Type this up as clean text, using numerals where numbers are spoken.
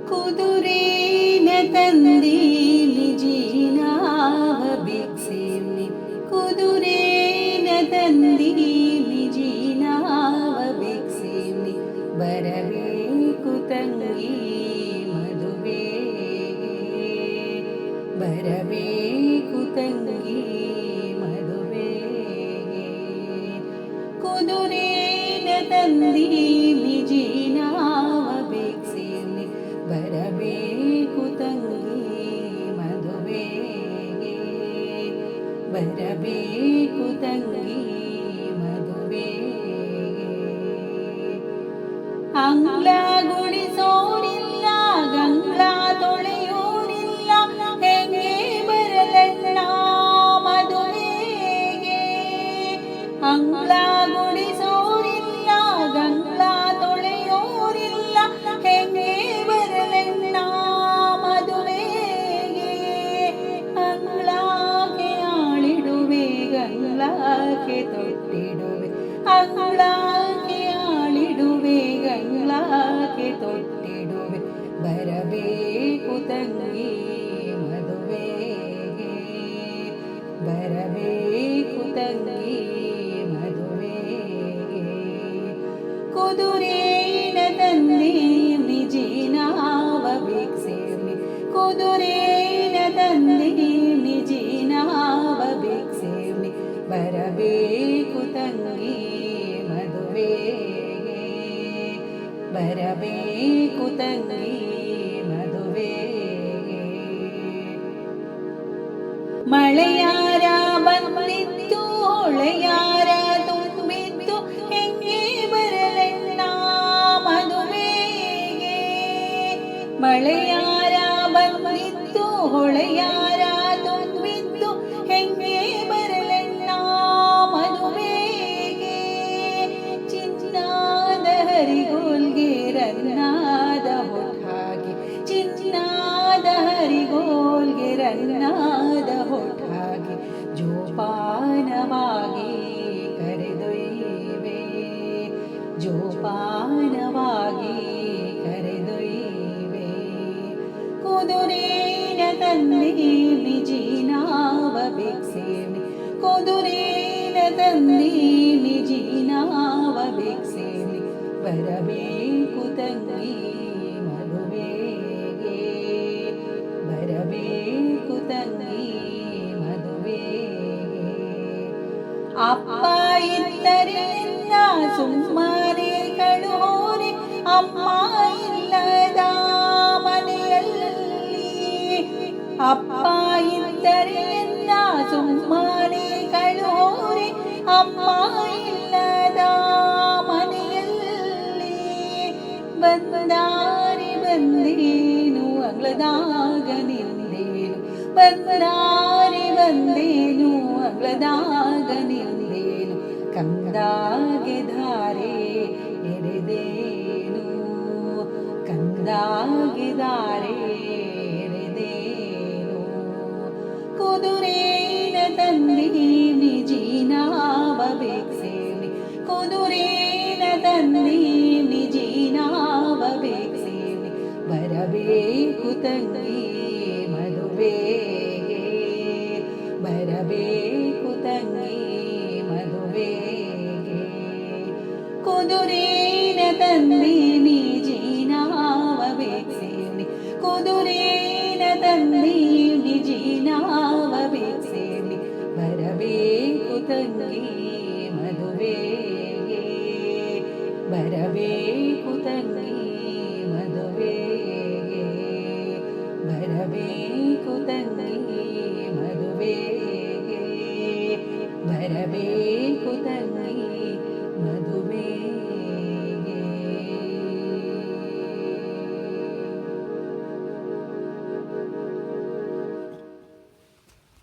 ಕುದುರೆನ ತಂದೀನಿ ಜೀನಾವ ಭಿಕ್ಷೆನಿ ಕುದುರೆನ ತಂದೀನಿ ಜೀನಾವ ಭಿಕ್ಷೆನಿ ಬರಬೇಕು ತಂಗಿ ಮದುವೆಗೆ ಬರಬೇಕು ತಂಗಿ ಮದುವೆಗೆ ಕುದುರೆನ ತಂದೀನಿ ಜೀನಾವ ಭಿಕ್ಷೆನಿ ಬರಬೇಕು ತಂಗಿ ಮದುವೆಗೆ ಬರಬೇಕು ತಂಗಿ ಮದುವೆಗೆ ಅಂಗ್ಲ ಗುಡಿಸೋರಿಲ್ಲ ಗಂಗ್ಲ ತೊಳೆಯೋರಿಲ್ಲ ಹೆಂಗೆ ಬರಲಣ್ಣ ಮದುವೆಗೆ ಅಂಗ್ಲ ಗುಡಿಸೋರಿಲ್ಲ ಗಂಗ್ಲ ತೊಳೆಯೋರಿಲ್ಲ ಹೆಂಗೆ ಬರಲಣ್ಣ ಮದುವೆಗೆ ಅಂಗ್ಲಾಗೆ ಆಳಿಡುವೆ ಗಂಗ್ಲಾಗೆ ತೊಟ್ಟಿಡುವೆ ಅಂಗ್ಲಾಗೆ ಆಳಿಡುವೆ ಗಂಗ್ಲಾಗೆ ತೊಟ್ಟಿಡುವೆ ಬರಬೇಕು ತಂಗಿ ಮದುವೆಗೆ ಬರಬೇಕು ತಂಗಿ ಮದುವೆಗೆ ಕುದುರೆನ ತಂದೀನಿ ಜೀನಾವ ಭಿಕ್ಷೆನಿ ಕುದುರೆನ ತಂದೀನಿ ಜೀನಾವ ಭಿಕ್ಷೆನಿ ಬರಬೇಕು ತಂಗಿ ಮದುವೆಗೆ ಬರಬೇಕು ತಂಗಿ ಮದುವೆಗೆ ಮಳೆಯಾರ ಬಂದಿತ್ತು ಹೊಳೆಯಾರ ತುಂಬಿತ್ತು ಹೆಂಗೆ ಬರಲಣ್ಣ ಮದುವೆಗೆ ಮಳೆಯಾರ ಬಂದಿತ್ತು ಹೊಳೆಯಾರ ತುಂಬಿತ್ತು ಹೆಂಗೆ ಬರಲಣ್ಣ ಮದುವೆಗೆ ಚಿನ್ನಾದ ಹರಿಗೋಲ್ಗೆ ರನ್ನಾದ ಹೊಟ್ಟಾಗಿ ಚಿನ್ನಾದ ಹರಿಗೋಲ್ಗೆ ರನ್ನಾದ ಹೊಟ್ಟಾಗಿ ಜೋಪಾನವಾಗಿ ಕರೆದೊಯ್ಯುವೆ ಜೋಪಾನವಾಗಿ ಕರೆದೊಯ್ಯುವೆ ಕುದುರೆನ ತಂದೀನಿ ಜೀನಾವ ಭಿಕ್ಷೆನಿ ಕುದುರೆನ ತಂದೀನಿ ಜೀನಾವ ಭಿಕ್ಷೆನಿ ಬರಬೇಕು ತಂಗಿ ಮದುವೆಗೆ ಬರಬೇಕು ತಂಗಿ ಮದುವೆಗೆ ಅಪ್ಪ ಇದ್ದರೆಲ್ಲ ಸುಮ್ಮನೆ ಕಳುಹೋರೆ ಅಮ್ಮ ಇಲ್ಲದ ಮನೆಯಲ್ಲಿ ಅಪ್ಪ ಇದ್ದರೆಲ್ಲ ಸುಮ್ಮನೆ ಕಳುಹೋರೆ ಅಮ್ಮ ಇಲ್ಲದ ಮನೆಯಲ್ಲಿ ಬಂದಾರೆ ಬಂದೇನು ಅಗ್ಲದಾಗ ನಿಂದೇನು ಬಂದಾರೆ ಬಂದೇನು ಅಗ್ಲದಾಗ ನಿಂದೇನು ಕಂದಾಗೆ ಧಾರೆ ಎರೆದೇನು ಕಂದಾಗೆ ಧಾರೆ ಎರೆದೇನು ಕುದುರೆನ ತಂದೀನಿ ಜೀನಾವ ಭಿಕ್ಷೆನಿ ಕುದುರೆನ ತಂದೀನಿ ಜೀನಾವ ಭಿಕ್ಷೆನಿ ಬರಬೇಕು ತಂಗಿ ಮದುವೆಗೆ ಬರಬೇಕು ತಂಗಿ ಮದುವೆಗೆ ಕುದುರೆನ ತಂದೀನಿ ಜೀನಾವ ಭಿಕ್ಷೆನಿ ಕುದುರೆನ ತಂದೀನಿ ಜೀನಾವ ಭಿಕ್ಷೆನಿ ಬರಬೇಕು ತಂಗಿ ಮದುವೆಗೆ ಬರಬೇಕು ತಂಗಿ ಮದುವೆಗೆ ಬರಬೇಕು ತಂಗಿ ಮದುವೆಗೆ ಬರಬೇಕು